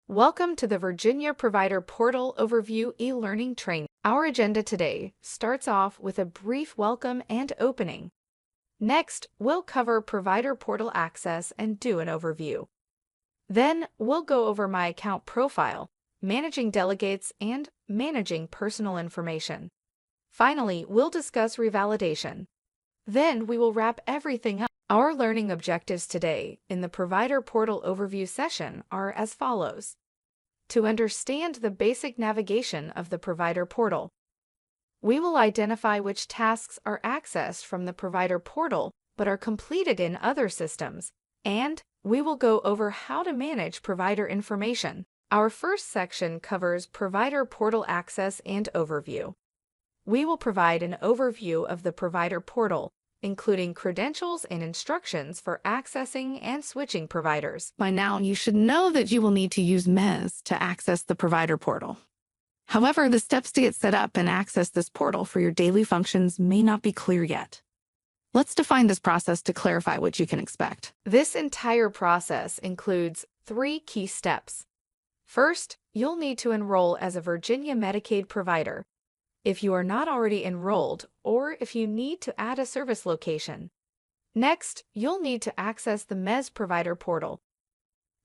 Welcome to the Virginia Provider Portal Overview e-learning training. Our agenda today starts off with a brief welcome and opening. Next, we'll cover Provider Portal access and do an overview. Then, we'll go over My Account Profile, managing delegates, and managing personal information. Finally, we'll discuss revalidation. Then, we will wrap everything up. Our learning objectives today in the Provider Portal Overview session are as follows. To understand the basic navigation of the Provider Portal, we will identify which tasks are accessed from the Provider Portal but are completed in other systems, and we will go over how to manage provider information. Our first section covers Provider Portal access and overview. We will provide an overview of the Provider Portal, including credentials and instructions for accessing and switching providers. By now, you should know that you will need to use MES to access the Provider Portal. However, the steps to get set up and access this portal for your daily functions may not be clear yet. Let's define this process to clarify what you can expect. This entire process includes 3 key steps. First, you'll need to enroll as a Virginia Medicaid provider, if you are not already enrolled, or if you need to add a service location. Next, you'll need to access the MES Provider Portal.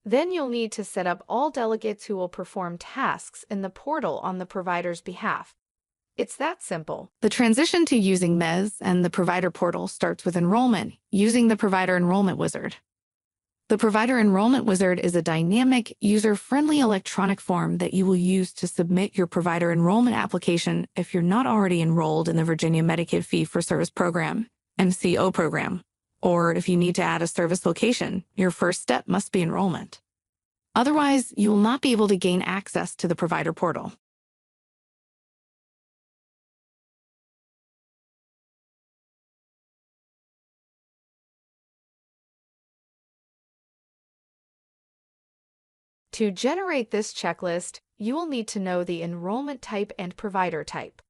Then you'll need to set up all delegates who will perform tasks in the portal on the provider's behalf. It's that simple. The transition to using MES and the Provider Portal starts with enrollment using the Provider Enrollment Wizard. The Provider Enrollment Wizard is a dynamic, user-friendly electronic form that you will use to submit your provider enrollment application if you're not already enrolled in the Virginia Medicaid Fee-for-Service Program, MCO program, or if you need to add a service location, your first step must be enrollment. Otherwise, you will not be able to gain access to the Provider Portal. To generate this checklist, you will need to know the enrollment type and provider type.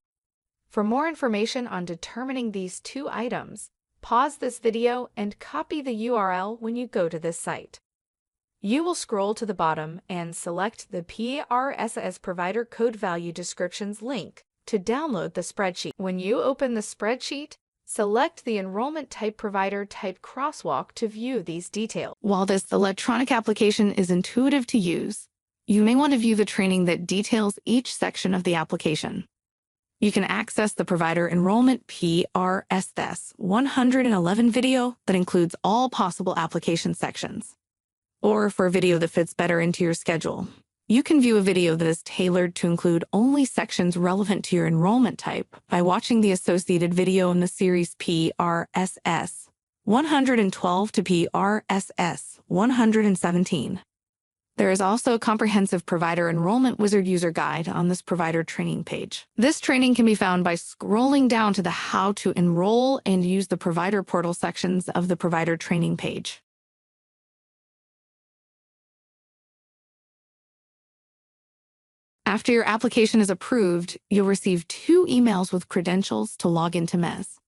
For more information on determining these 2 items, pause this video and copy the URL when you go to this site. You will scroll to the bottom and select the PRSS Provider Code Value Descriptions link to download the spreadsheet. When you open the spreadsheet, select the Enrollment Type Provider Type crosswalk to view these details. While this electronic application is intuitive to use, you may want to view the training that details each section of the application. You can access the Provider Enrollment PRSS 111 video that includes all possible application sections. Or for a video that fits better into your schedule, you can view a video that is tailored to include only sections relevant to your enrollment type by watching the associated video in the series PRSS 112 to PRSS 117. There is also a comprehensive Provider Enrollment Wizard user guide on this provider training page. This training can be found by scrolling down to the How to Enroll and Use the Provider Portal sections of the provider training page. After your application is approved, you'll receive 2 emails with credentials to log into MES,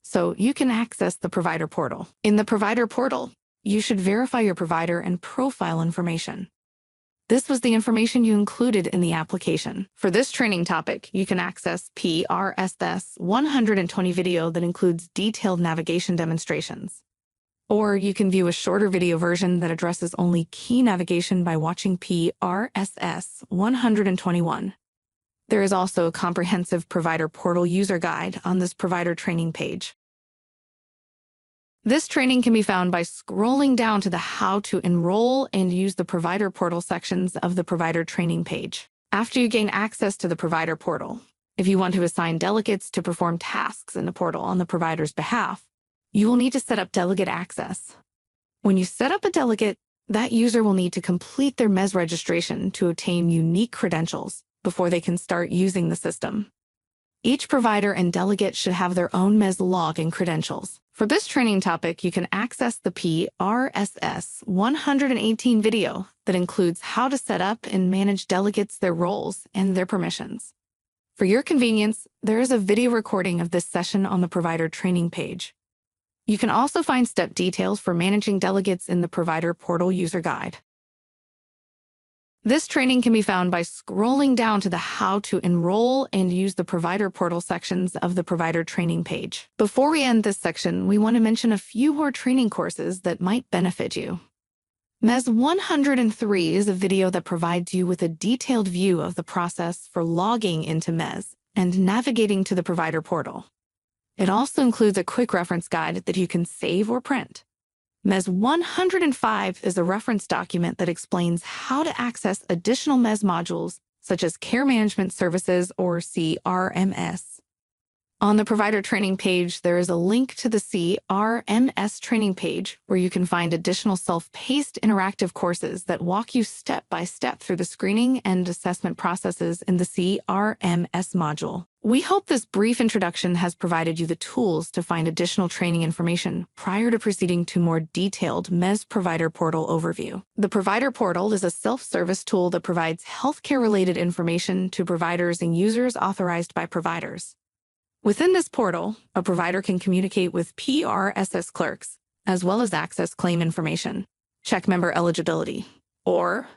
so you can access the Provider Portal. In the Provider Portal, you should verify your provider and profile information. This was the information you included in the application. For this training topic, you can access PRSS 120 video that includes detailed navigation demonstrations. Or you can view a shorter video version that addresses only key navigation by watching PRSS 121. There is also a comprehensive Provider Portal user guide on this provider training page. This training can be found by scrolling down to the How to Enroll and Use the Provider Portal sections of the provider training page. After you gain access to the Provider Portal, if you want to assign delegates to perform tasks in the portal on the provider's behalf, you will need to set up delegate access. When you set up a delegate, that user will need to complete their MES registration to obtain unique credentials before they can start using the system. Each provider and delegate should have their own MES login credentials. For this training topic, you can access the PRSS 118 video that includes how to set up and manage delegates, their roles, and their permissions. For your convenience, there is a video recording of this session on the provider training page. You can also find step details for managing delegates in the Provider Portal user guide. This training can be found by scrolling down to the How to Enroll and Use the Provider Portal sections of the Provider Training page. Before we end this section, we want to mention a few more training courses that might benefit you. MES 103 is a video that provides you with a detailed view of the process for logging into MES and navigating to the Provider Portal. It also includes a quick reference guide that you can save or print. MES 105 is a reference document that explains how to access additional MES modules such as Care Management Services or CRMS. On the Provider Training page, there is a link to the CRMS training page where you can find additional self-paced interactive courses that walk you step by step through the screening and assessment processes in the CRMS module. We hope this brief introduction has provided you the tools to find additional training information prior to proceeding to more detailed MES Provider Portal overview. The Provider Portal is a self-service tool that provides healthcare-related information to providers and users authorized by providers. Within this portal, a provider can communicate with PRSS clerks, as well as access claim information, check member eligibility, or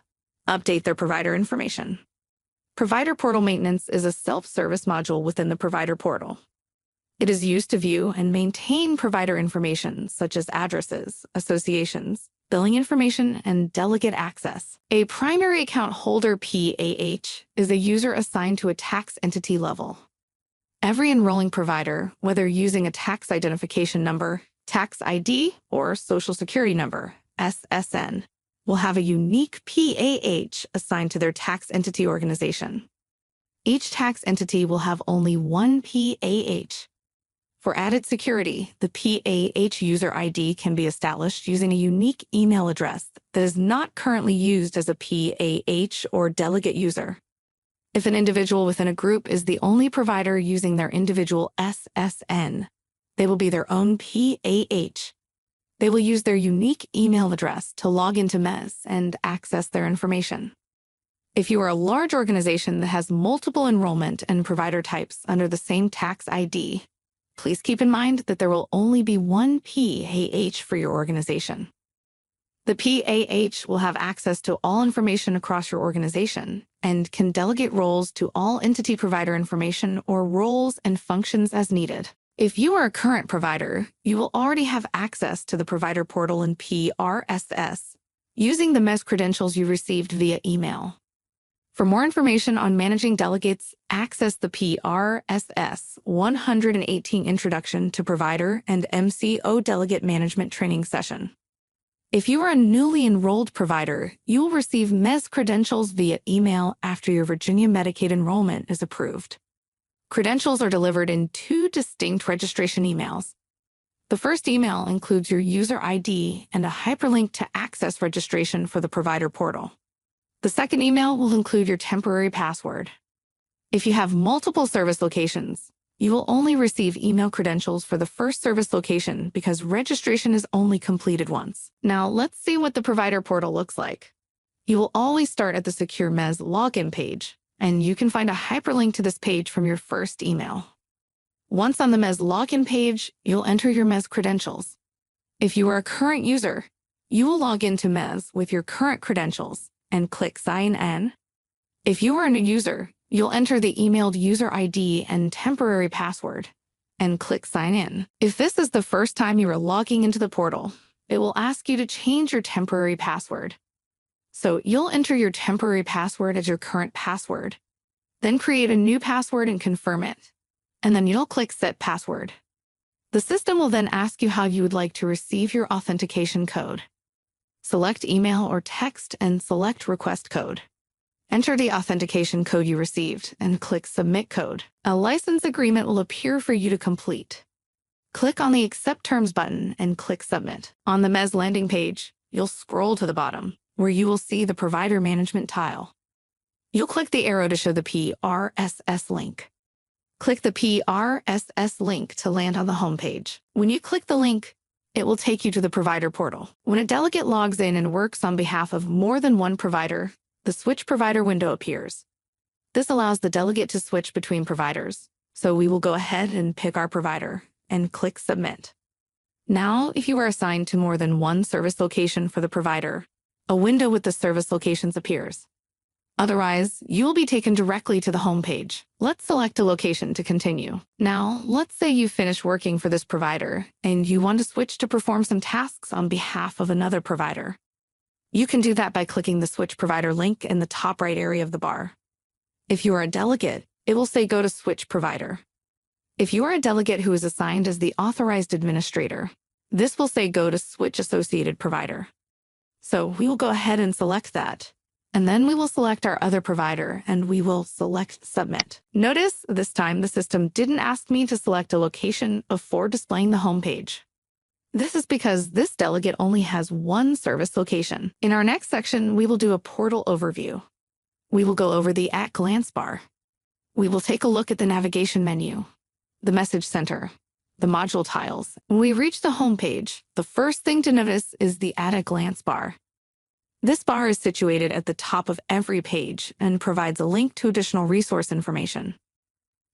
update their provider information. Provider Portal Maintenance is a self-service module within the Provider Portal. It is used to view and maintain provider information such as addresses, associations, billing information, and delegate access. A primary account holder PAH is a user assigned to a tax entity level. Every enrolling provider, whether using a tax identification number, tax ID, or Social Security number, SSN, will have a unique PAH assigned to their tax entity organization. Each tax entity will have only one PAH. For added security, the PAH user ID can be established using a unique email address that is not currently used as a PAH or delegate user. If an individual within a group is the only provider using their individual SSN, they will be their own PAH. They will use their unique email address to log into MES and access their information. If you are a large organization that has multiple enrollment and provider types under the same tax ID, please keep in mind that there will only be one PAH for your organization. The PAH will have access to all information across your organization and can delegate roles to all entity provider information or roles and functions as needed. If you are a current provider, you will already have access to the Provider Portal in PRSS using the MES credentials you received via email. For more information on managing delegates, access the PRSS 118 Introduction to Provider and MCO Delegate Management Training session. If you are a newly enrolled provider, you will receive MES credentials via email after your Virginia Medicaid enrollment is approved. Credentials are delivered in two distinct registration emails. The first email includes your user ID and a hyperlink to access registration for the Provider Portal. The second email will include your temporary password. If you have multiple service locations, you will only receive email credentials for the first service location because registration is only completed once. Now, let's see what the Provider Portal looks like. You will always start at the Secure MES login page, and you can find a hyperlink to this page from your first email. Once on the MES login page, you'll enter your MES credentials. If you are a current user, you will log into MES with your current credentials and click Sign In. If you are a new user, you'll enter the emailed user ID and temporary password and click Sign In. If this is the first time you are logging into the portal, it will ask you to change your temporary password. So you'll enter your temporary password as your current password, then create a new password and confirm it, and then you'll click Set Password. The system will then ask you how you would like to receive your authentication code. Select email or text and select Request Code. Enter the authentication code you received and click Submit Code. A license agreement will appear for you to complete. Click on the Accept Terms button and click Submit. On the MES landing page, you'll scroll to the bottom, where you will see the Provider Management tile. You'll click the arrow to show the PRSS link. Click the PRSS link to land on the home page. When you click the link, it will take you to the Provider Portal. When a delegate logs in and works on behalf of more than one provider, the Switch Provider window appears. This allows the delegate to switch between providers, so we will go ahead and pick our provider and click Submit. Now, if you are assigned to more than one service location for the provider, a window with the service locations appears. Otherwise, you will be taken directly to the home page. Let's select a location to continue. Now, let's say you finish working for this provider and you want to switch to perform some tasks on behalf of another provider. You can do that by clicking the Switch Provider link in the top right area of the bar. If you are a delegate, it will say Go to Switch Provider. If you are a delegate who is assigned as the authorized administrator, this will say Go to Switch Associated Provider. So we will go ahead and select that. And then we will select our other provider and we will select Submit. Notice this time the system didn't ask me to select a location before displaying the home page. This is because this delegate only has one service location. In our next section, we will do a portal overview. We will go over the at-glance bar. We will take a look at the navigation menu, the message center, the module tiles. When we reach the home page, the first thing to notice is the at-a-glance bar. This bar is situated at the top of every page and provides a link to additional resource information.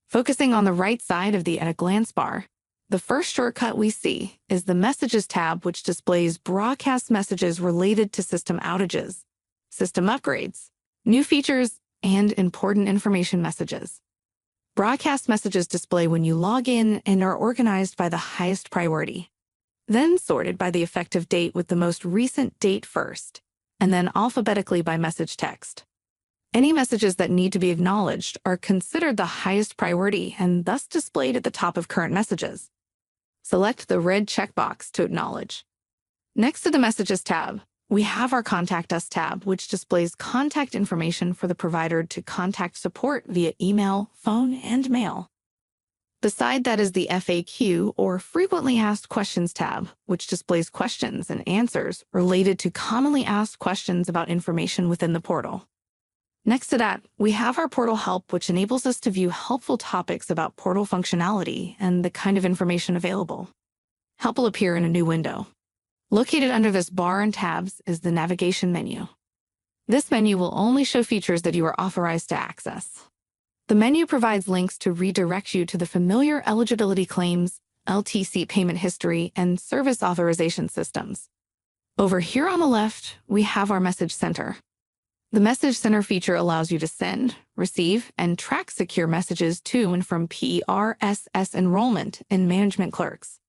Focusing on the right side of the at-a-glance bar, the first shortcut we see is the Messages tab, which displays broadcast messages related to system outages, system upgrades, new features, and important information messages. Broadcast messages display when you log in and are organized by the highest priority, then sorted by the effective date with the most recent date first, and then alphabetically by message text. Any messages that need to be acknowledged are considered the highest priority and thus displayed at the top of current messages. Select the red checkbox to acknowledge. Next to the Messages tab, we have our Contact Us tab, which displays contact information for the provider to contact support via email, phone, and mail. Beside that is the FAQ, or Frequently Asked Questions tab, which displays questions and answers related to commonly asked questions about information within the portal. Next to that, we have our Portal Help, which enables us to view helpful topics about portal functionality and the kind of information available. Help will appear in a new window. Located under this bar and tabs is the navigation menu. This menu will only show features that you are authorized to access. The menu provides links to redirect you to the familiar eligibility claims, LTC payment history, and service authorization systems. Over here on the left, we have our Message Center. The Message Center feature allows you to send, receive, and track secure messages to and from PRSS enrollment and management clerks.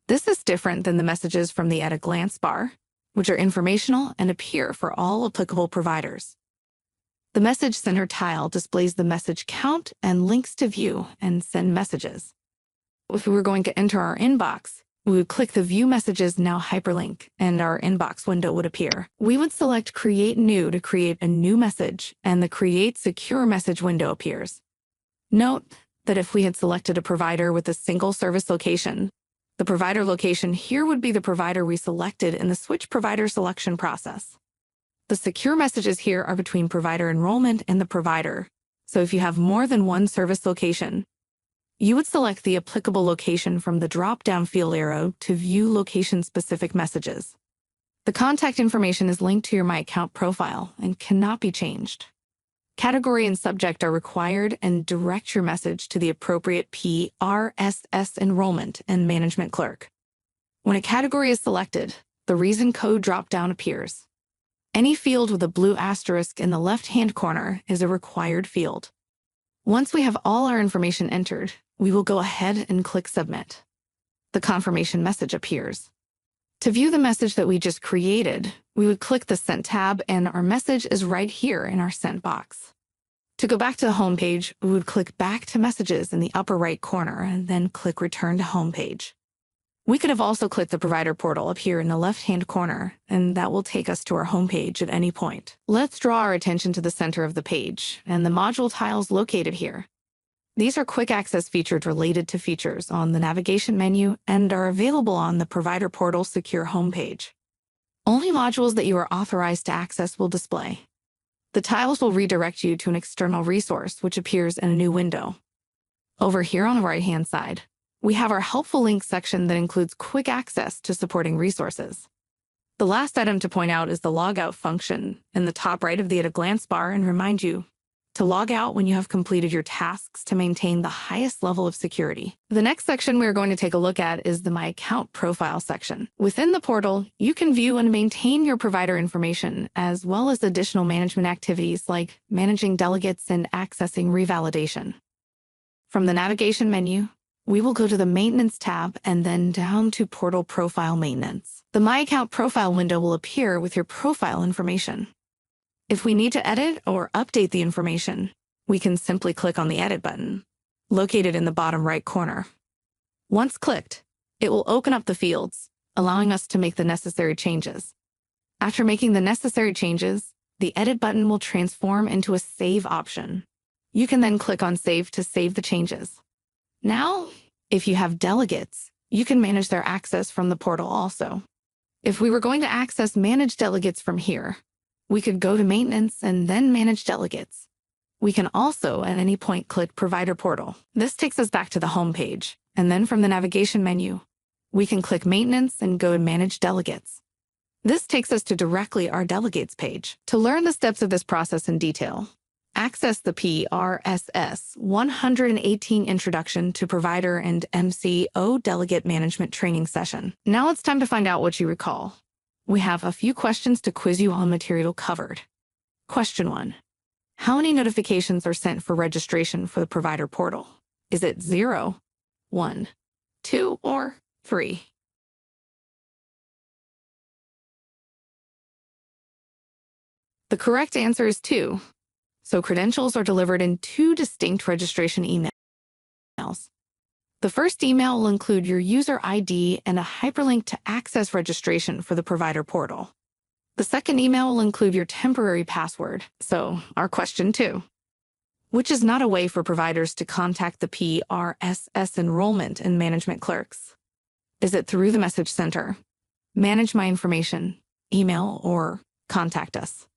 This is different than the messages from the at-a-glance bar, which are informational and appear for all applicable providers. The Message Center tile displays the message count and links to view and send messages. If we were going to enter our inbox, we would click the View Messages Now hyperlink, and our inbox window would appear. We would select Create New to create a new message, and the Create Secure Message window appears. Note that if we had selected a provider with a single service location, the provider location here would be the provider we selected in the Switch Provider selection process. The secure messages here are between provider enrollment and the provider, so if you have more than one service location, you would select the applicable location from the drop-down field arrow to view location-specific messages. The contact information is linked to your My Account profile and cannot be changed. Category and subject are required and direct your message to the appropriate PRSS enrollment and management clerk. When a category is selected, the reason code drop-down appears. Any field with a blue asterisk in the left-hand corner is a required field. Once we have all our information entered, we will go ahead and click Submit. The confirmation message appears. To view the message that we just created, we would click the Sent tab, and our message is right here in our Sent box. To go back to the home page, we would click Back to Messages in the upper right corner and then click Return to Home Page. We could have also clicked the Provider Portal up here in the left-hand corner, and that will take us to our home page at any point. Let's draw our attention to the center of the page and the module tiles located here. These are quick access features related to features on the navigation menu and are available on the Provider Portal secure homepage. Only modules that you are authorized to access will display. The tiles will redirect you to an external resource, which appears in a new window. Over here on the right-hand side, we have our Helpful Links section that includes quick access to supporting resources. The last item to point out is the logout function in the top right of the at-a-glance bar and remind you to log out when you have completed your tasks to maintain the highest level of security. The next section we're going to take a look at is the My Account Profile section. Within the portal, you can view and maintain your provider information, as well as additional management activities like managing delegates and accessing revalidation. From the navigation menu, we will go to the Maintenance tab and then down to Portal Profile Maintenance. The My Account Profile window will appear with your profile information. If we need to edit or update the information, we can simply click on the Edit button, located in the bottom right corner. Once clicked, it will open up the fields, allowing us to make the necessary changes. After making the necessary changes, the Edit button will transform into a Save option. You can then click on Save to save the changes. Now, if you have delegates, you can manage their access from the portal also. If we were going to access Manage Delegates from here, we could go to Maintenance and then Manage Delegates. We can also, at any point, click Provider Portal. This takes us back to the home page, and then from the navigation menu, we can click Maintenance and go to Manage Delegates. This takes us to directly our Delegates page. To learn the steps of this process in detail, access the PRSS 118 Introduction to Provider and MCO Delegate Management Training session. Now it's time to find out what you recall. We have a few questions to quiz you on material covered. Question 1. How many notifications are sent for registration for the provider portal? Is it 0, 1, 2, or 3? The correct answer is 2. So credentials are delivered in 2 distinct registration emails. The first email will include your user ID and a hyperlink to access registration for the provider portal. The second email will include your temporary password, so our question 2, which is not a way for providers to contact the PRSS enrollment and management clerks. Is it through the message center, Manage My Information, email, or contact us?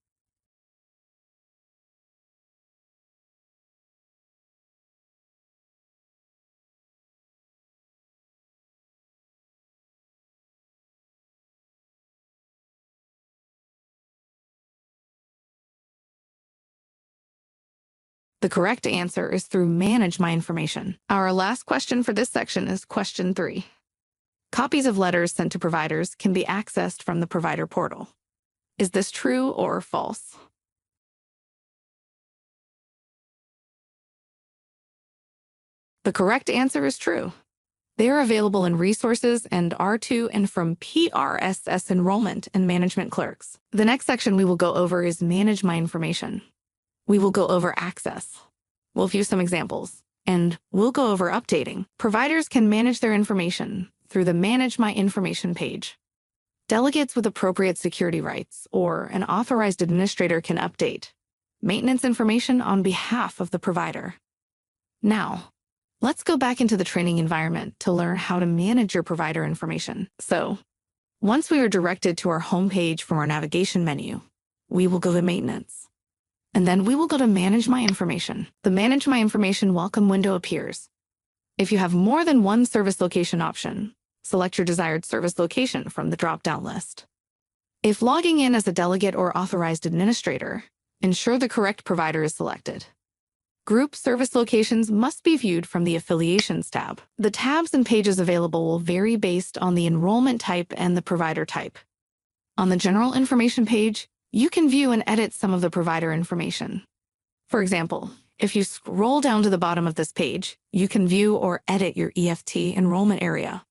The correct answer is through Manage My Information. Our last question for this section is question 3. Copies of letters sent to providers can be accessed from the provider portal. Is this true or false? The correct answer is true. They are available in Resources and R2 and from PRSS Enrollment and Management Clerks. The next section we will go over is Manage My Information. We will go over access. We'll view some examples, and we'll go over updating. Providers can manage their information through the Manage My Information page. Delegates with appropriate security rights or an authorized administrator can update maintenance information on behalf of the provider. Now, let's go back into the training environment to learn how to manage your provider information. So, once we are directed to our home page from our navigation menu, we will go to Maintenance. And then we will go to Manage My Information. The Manage My Information welcome window appears. If you have more than one service location option, select your desired service location from the drop-down list. If logging in as a delegate or authorized administrator, ensure the correct provider is selected. Group service locations must be viewed from the Affiliations tab. The tabs and pages available will vary based on the enrollment type and the provider type. On the General Information page, you can view and edit some of the provider information. For example, if you scroll down to the bottom of this page, you can view or edit your EFT enrollment area.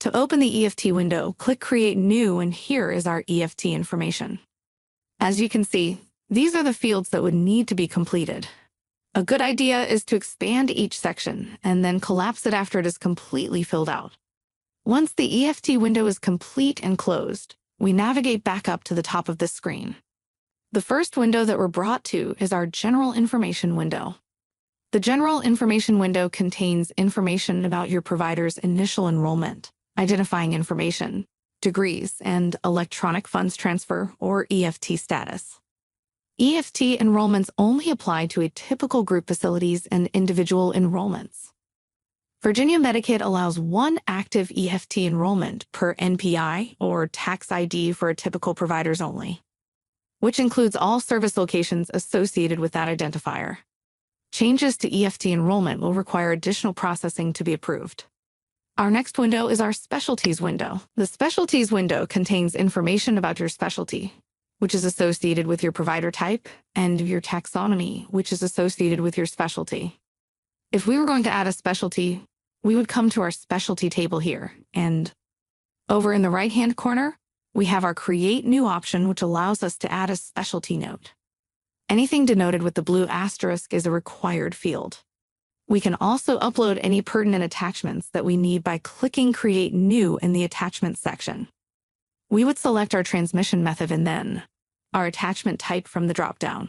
To open the EFT window, click Create New, and here is our EFT information. As you can see, these are the fields that would need to be completed. A good idea is to expand each section and then collapse it after it is completely filled out. Once the EFT window is complete and closed, we navigate back up to the top of this screen. The first window that we're brought to is our General Information window. The General Information window contains information about your provider's initial enrollment, identifying information, degrees, and electronic funds transfer or EFT status. EFT enrollments only apply to atypical group facilities and individual enrollments. Virginia Medicaid allows one active EFT enrollment per NPI or tax ID for atypical providers only. which includes all service locations associated with that identifier. Changes to EFT enrollment will require additional processing to be approved. Our next window is our Specialties window. The Specialties window contains information about your specialty, which is associated with your provider type, and your taxonomy, which is associated with your specialty. If we were going to add a specialty, we would come to our specialty table here, and over in the right-hand corner, we have our Create New option, which allows us to add a specialty note. Anything denoted with the blue asterisk is a required field. We can also upload any pertinent attachments that we need by clicking Create New in the Attachments section. We would select our transmission method and then our attachment type from the dropdown.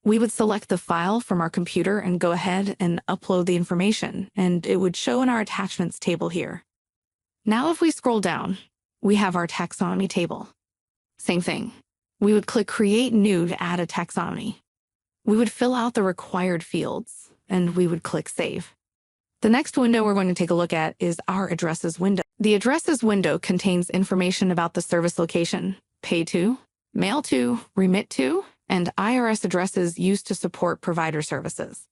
We would select the file from our computer and go ahead and upload the information, and it would show in our attachments table here. Now if we scroll down, we have our taxonomy table. Same thing. We would click Create New to add a taxonomy. We would fill out the required fields, and we would click Save. The next window we're going to take a look at is our Addresses window. The Addresses window contains information about the service location, pay to, mail to, remit to, and IRS addresses used to support provider services.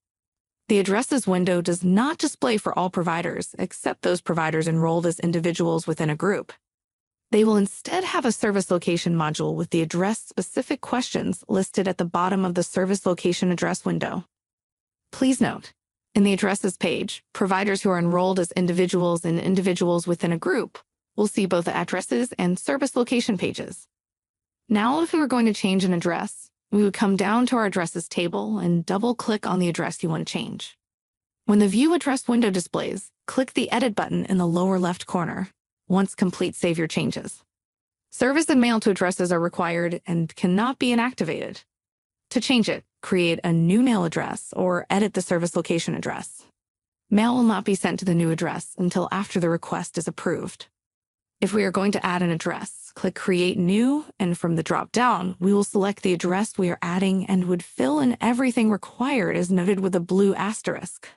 The Addresses window does not display for all providers except those providers enrolled as individuals within a group. They will instead have a service location module with the address-specific questions listed at the bottom of the service location address window. Please note, in the Addresses page, providers who are enrolled as individuals and individuals within a group will see both the addresses and service location pages. Now, if we were going to change an address, we would come down to our Addresses table and double-click on the address you want to change. When the View Address window displays, click the Edit button in the lower left corner. Once complete, save your changes. Service and mail to addresses are required and cannot be inactivated. To change it, create a new mail address or edit the service location address. Mail will not be sent to the new address until after the request is approved. If we are going to add an address, click Create New, and from the drop-down, we will select the address we are adding and would fill in everything required as noted with a blue asterisk.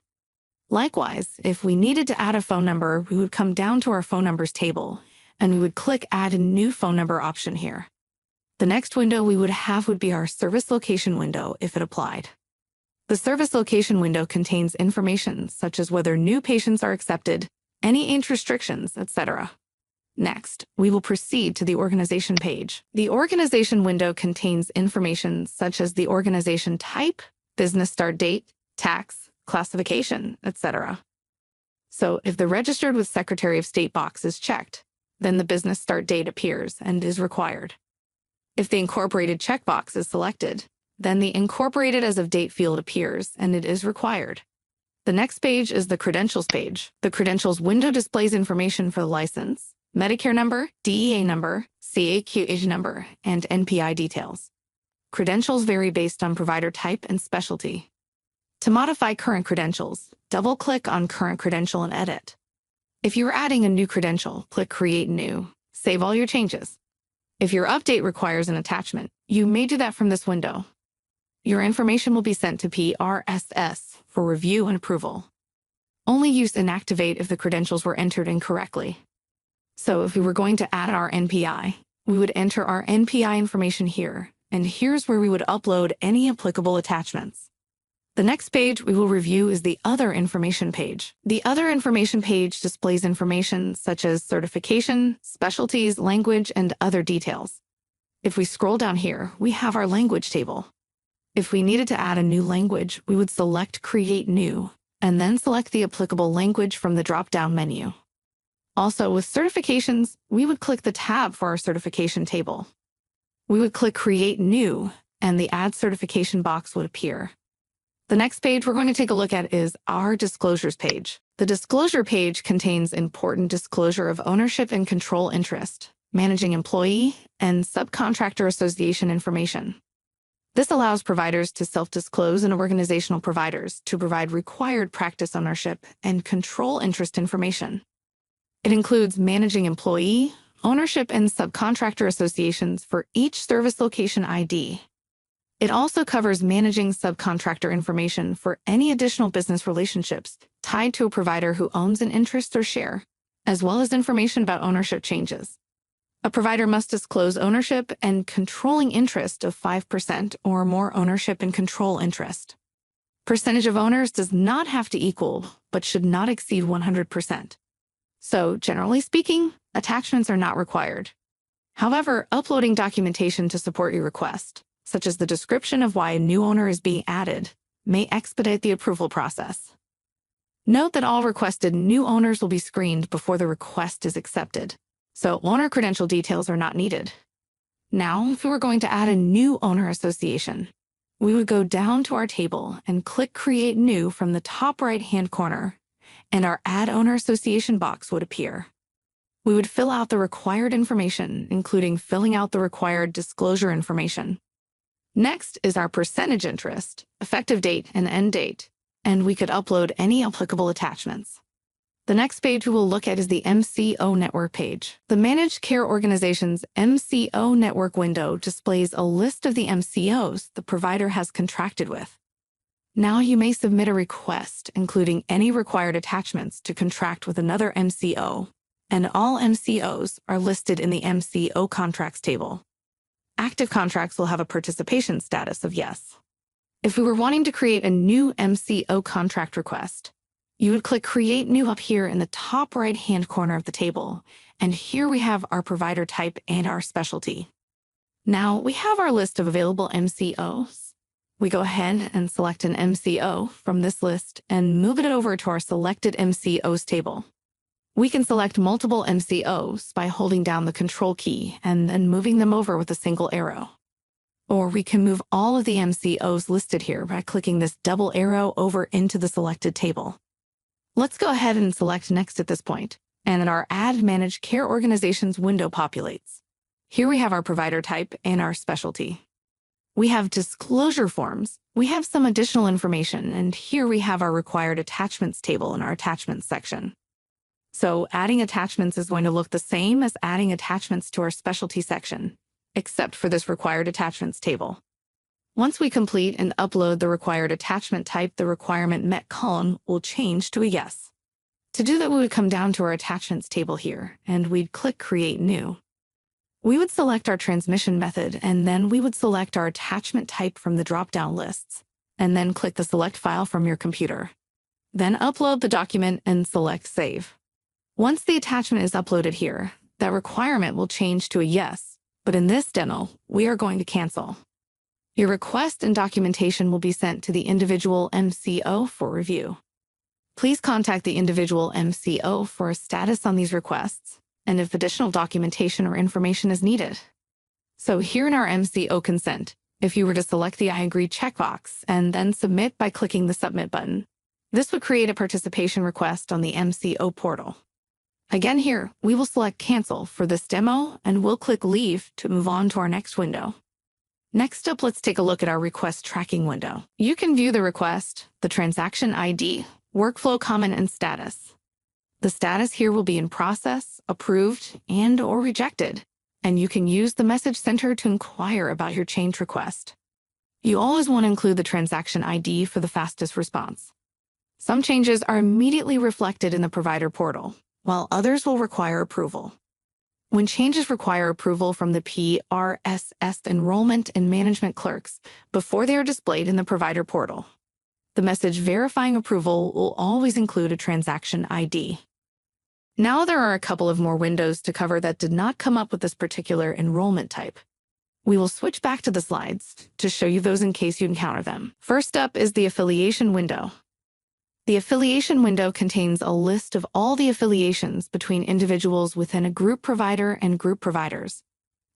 Likewise, if we needed to add a phone number, we would come down to our phone numbers table, and we would click Add a New Phone Number option here. The next window we would have would be our Service Location window if it applied. The Service Location window contains information such as whether new patients are accepted, any age restrictions, etc. Next, we will proceed to the Organization page. The Organization window contains information such as the organization type, business start date, tax, classification, etc. So if the Registered with Secretary of State box is checked, then the business start date appears and is required. If the Incorporated checkbox is selected, then the Incorporated as of date field appears and it is required. The next page is the Credentials page. The Credentials window displays information for the license, Medicare number, DEA number, CAQH number, and NPI details. Credentials vary based on provider type and specialty. To modify current credentials, double-click on Current Credential and edit. If you are adding a new credential, click Create New. Save all your changes. If your update requires an attachment, you may do that from this window. Your information will be sent to PRSS for review and approval. Only use Inactivate if the credentials were entered incorrectly. So if we were going to add our NPI, we would enter our NPI information here, and here's where we would upload any applicable attachments. The next page we will review is the Other Information page. The Other Information page displays information such as certification, specialties, language, and other details. If we scroll down here, we have our language table. If we needed to add a new language, we would select Create New, and then select the applicable language from the drop-down menu. Also, with certifications, we would click the tab for our certification table. We would click Create New, and the Add Certification box would appear. The next page we're going to take a look at is our Disclosures page. The Disclosure page contains important disclosure of ownership and control interest, managing employee, and subcontractor association information. This allows providers to self-disclose and organizational providers to provide required practice ownership and control interest information. It includes managing employee, ownership, and subcontractor associations for each service location ID. It also covers managing subcontractor information for any additional business relationships tied to a provider who owns an interest or share, as well as information about ownership changes. A provider must disclose ownership and controlling interest of 5% or more ownership and control interest. Percentage of owners does not have to equal, but should not exceed 100%. So, generally speaking, attachments are not required. However, uploading documentation to support your request, such as the description of why a new owner is being added, may expedite the approval process. Note that all requested new owners will be screened before the request is accepted, so owner credential details are not needed. Now, if we were going to add a new owner association, we would go down to our table and click Create New from the top right-hand corner, and our Add Owner Association box would appear. We would fill out the required information, including filling out the required disclosure information. Next is our percentage interest, effective date and end date, and we could upload any applicable attachments. The next page we will look at is the MCO network page. The Managed Care Organization's MCO network window displays a list of the MCOs the provider has contracted with. Now you may submit a request, including any required attachments to contract with another MCO, and all MCOs are listed in the MCO contracts table. Active contracts will have a participation status of yes. If we were wanting to create a new MCO contract request, you would click Create New up here in the top right-hand corner of the table, and here we have our provider type and our specialty. Now we have our list of available MCOs. We go ahead and select an MCO from this list and move it over to our selected MCOs table. We can select multiple MCOs by holding down the Control key and then moving them over with a single arrow. Or we can move all of the MCOs listed here by clicking this double arrow over into the selected table. Let's go ahead and select Next at this point, and our Add Managed Care Organizations window populates. Here we have our provider type and our specialty. We have disclosure forms. We have some additional information, and here we have our required attachments table in our attachments section. So adding attachments is going to look the same as adding attachments to our specialty section, except for this required attachments table. Once we complete and upload the required attachment type, the requirement met column will change to a yes. To do that, we would come down to our attachments table here, and we'd click Create New. We would select our transmission method, and then we would select our attachment type from the drop-down lists, and then click the Select File from your computer. Then upload the document and select Save. Once the attachment is uploaded here, that requirement will change to a yes, but in this demo, we are going to cancel. Your request and documentation will be sent to the individual MCO for review. Please contact the individual MCO for a status on these requests, and if additional documentation or information is needed. So here in our MCO consent, if you were to select the I agree checkbox and then submit by clicking the Submit button, this would create a participation request on the MCO portal. Again here, we will select Cancel for this demo, and we'll click Leave to move on to our next window. Next up, let's take a look at our request tracking window. You can view the request, the transaction ID, workflow comment, and status. The status here will be in process, approved, and/or rejected, and you can use the message center to inquire about your change request. You always want to include the transaction ID for the fastest response. Some changes are immediately reflected in the provider portal, while others will require approval. When changes require approval from the PRSS enrollment and management clerks before they are displayed in the provider portal, the message verifying approval will always include a transaction ID. Now there are a couple of more windows to cover that did not come up with this particular enrollment type. We will switch back to the slides to show you those in case you encounter them. First up is the affiliation window. The affiliation window contains a list of all the affiliations between individuals within a group provider and group providers,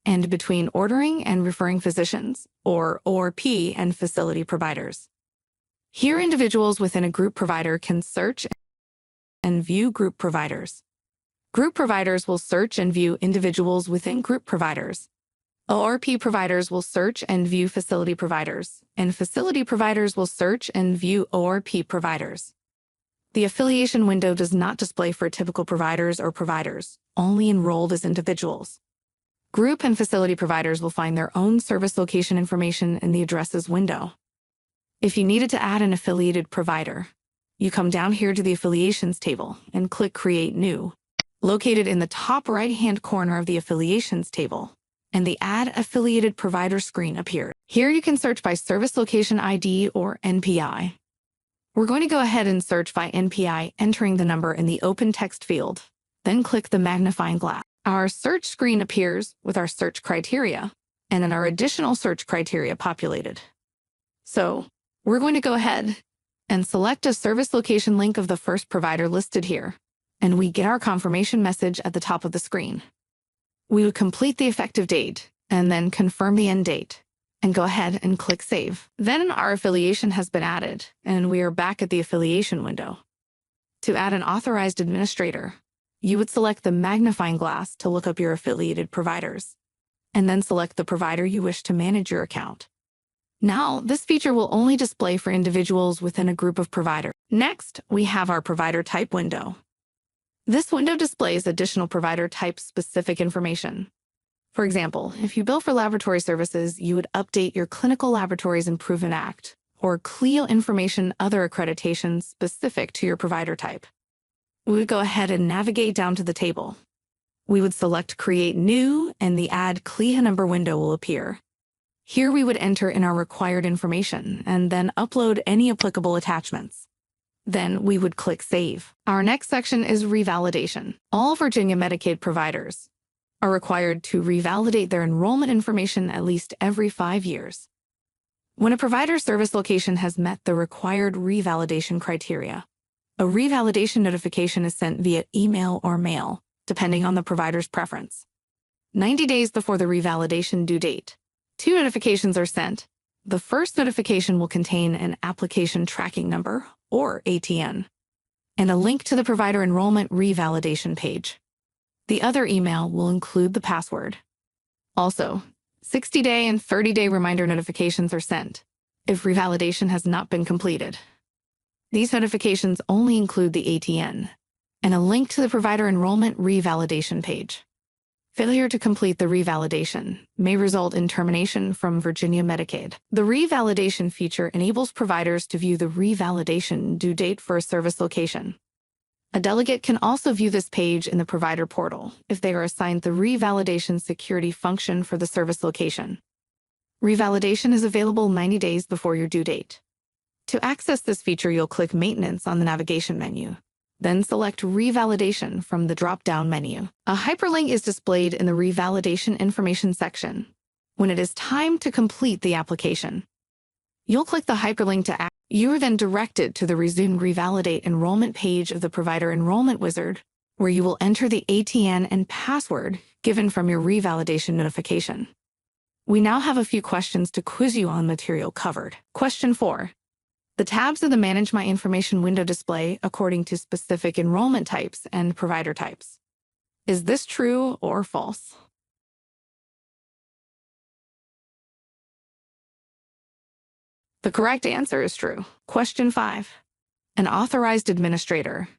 and between ordering and referring physicians, or ORP, and facility providers. Here, individuals within a group provider can search and view group providers. Group providers will search and view individuals within group providers. ORP providers will search and view facility providers, and facility providers will search and view ORP providers. The affiliation window does not display for typical providers or providers, only enrolled as individuals. Group and facility providers will find their own service location information in the addresses window. If you needed to add an affiliated provider, you come down here to the affiliations table and click Create New. located in the top right-hand corner of the affiliations table, and the Add Affiliated Provider screen appears. Here you can search by Service Location ID or NPI. We're going to go ahead and search by NPI, entering the number in the open text field, then click the magnifying glass. Our search screen appears with our search criteria and then our additional search criteria populated. So we're going to go ahead and select a service location link of the first provider listed here, and we get our confirmation message at the top of the screen. We would complete the effective date and then confirm the end date and go ahead and click Save. Then our affiliation has been added, and we are back at the affiliation window. To add an authorized administrator, you would select the magnifying glass to look up your affiliated providers, and then select the provider you wish to manage your account. Now, this feature will only display for individuals within a group of providers. Next, we have our provider type window. This window displays additional provider type-specific information. For example, if you bill for laboratory services, you would update your Clinical Laboratories Improvement Act or CLIO information other accreditations specific to your provider type. We would go ahead and navigate down to the table. We would select Create New, and the Add CLIA number window will appear. Here we would enter in our required information and then upload any applicable attachments. Then we would click Save. Our next section is revalidation. All Virginia Medicaid providers are required to revalidate their enrollment information at least every 5 years. When a provider service location has met the required revalidation criteria, a revalidation notification is sent via email or mail, depending on the provider's preference. 90 days before the revalidation due date, 2 notifications are sent. The first notification will contain an application tracking number, or ATN, and a link to the provider enrollment revalidation page. The other email will include the password. Also, 60-day and 30-day reminder notifications are sent if revalidation has not been completed. These notifications only include the ATN and a link to the provider enrollment revalidation page. Failure to complete the revalidation may result in termination from Virginia Medicaid. The revalidation feature enables providers to view the revalidation due date for a service location. A delegate can also view this page in the provider portal if they are assigned the revalidation security function for the service location. Revalidation is available 90 days before your due date. To access this feature, you'll click Maintenance on the navigation menu, then select Revalidation from the drop-down menu. A hyperlink is displayed in the Revalidation Information section when it is time to complete the application. You'll click the hyperlink to act. You are then directed to the Resume Revalidate Enrollment page of the Provider Enrollment Wizard, where you will enter the ATN and password given from your revalidation notification. We now have a few questions to quiz you on material covered. Question 4. The tabs of the Manage My Information window display according to specific enrollment types and provider types. Is this true or false? The correct answer is true. Question 5. An authorized administrator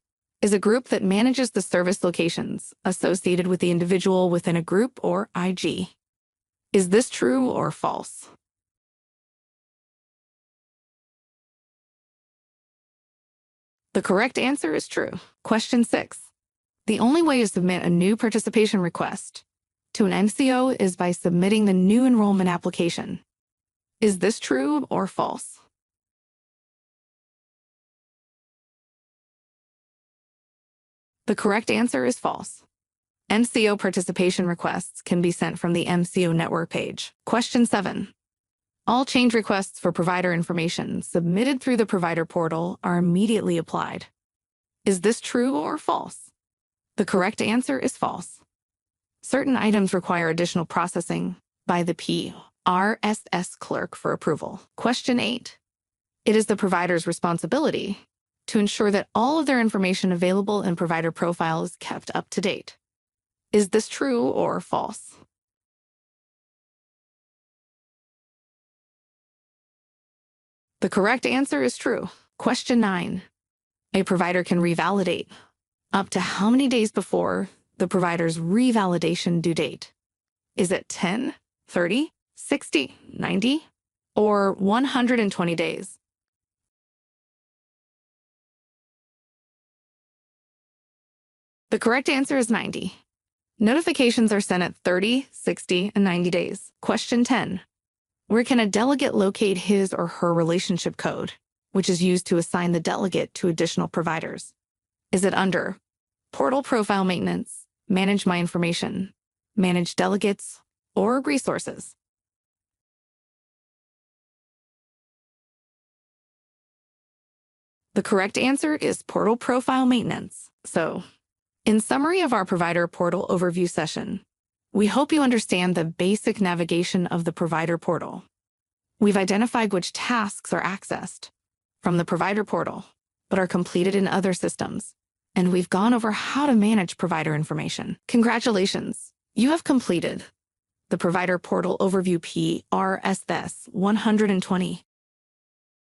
is a group that manages the service locations associated with the individual within a group or IG. Is this true or false? The correct answer is true. Question 6. The only way to submit a new participation request to an MCO is by submitting the new enrollment application. Is this true or false? The correct answer is false. MCO participation requests can be sent from the MCO network page. Question 7. All change requests for provider information submitted through the provider portal are immediately applied. Is this true or false? The correct answer is false. Certain items require additional processing by the PRSS clerk for approval. Question 8. It is the provider's responsibility to ensure that all of their information available in provider profile is kept up to date. Is this true or false? The correct answer is true. Question 9. A provider can revalidate up to how many days before the provider's revalidation due date? Is it 10, 30, 60, 90, or 120 days? The correct answer is 90. Notifications are sent at 30, 60, and 90 days. Question 10. Where can a delegate locate his or her relationship code, which is used to assign the delegate to additional providers? Is it under Portal Profile Maintenance, Manage My Information, Manage Delegates, or Resources? The correct answer is Portal Profile Maintenance. So, in summary of our Provider Portal overview session, we hope you understand the basic navigation of the Provider Portal. We've identified which tasks are accessed from the Provider Portal, but are completed in other systems, and we've gone over how to manage provider information. Congratulations! You have completed the Provider Portal Overview PRSS 120.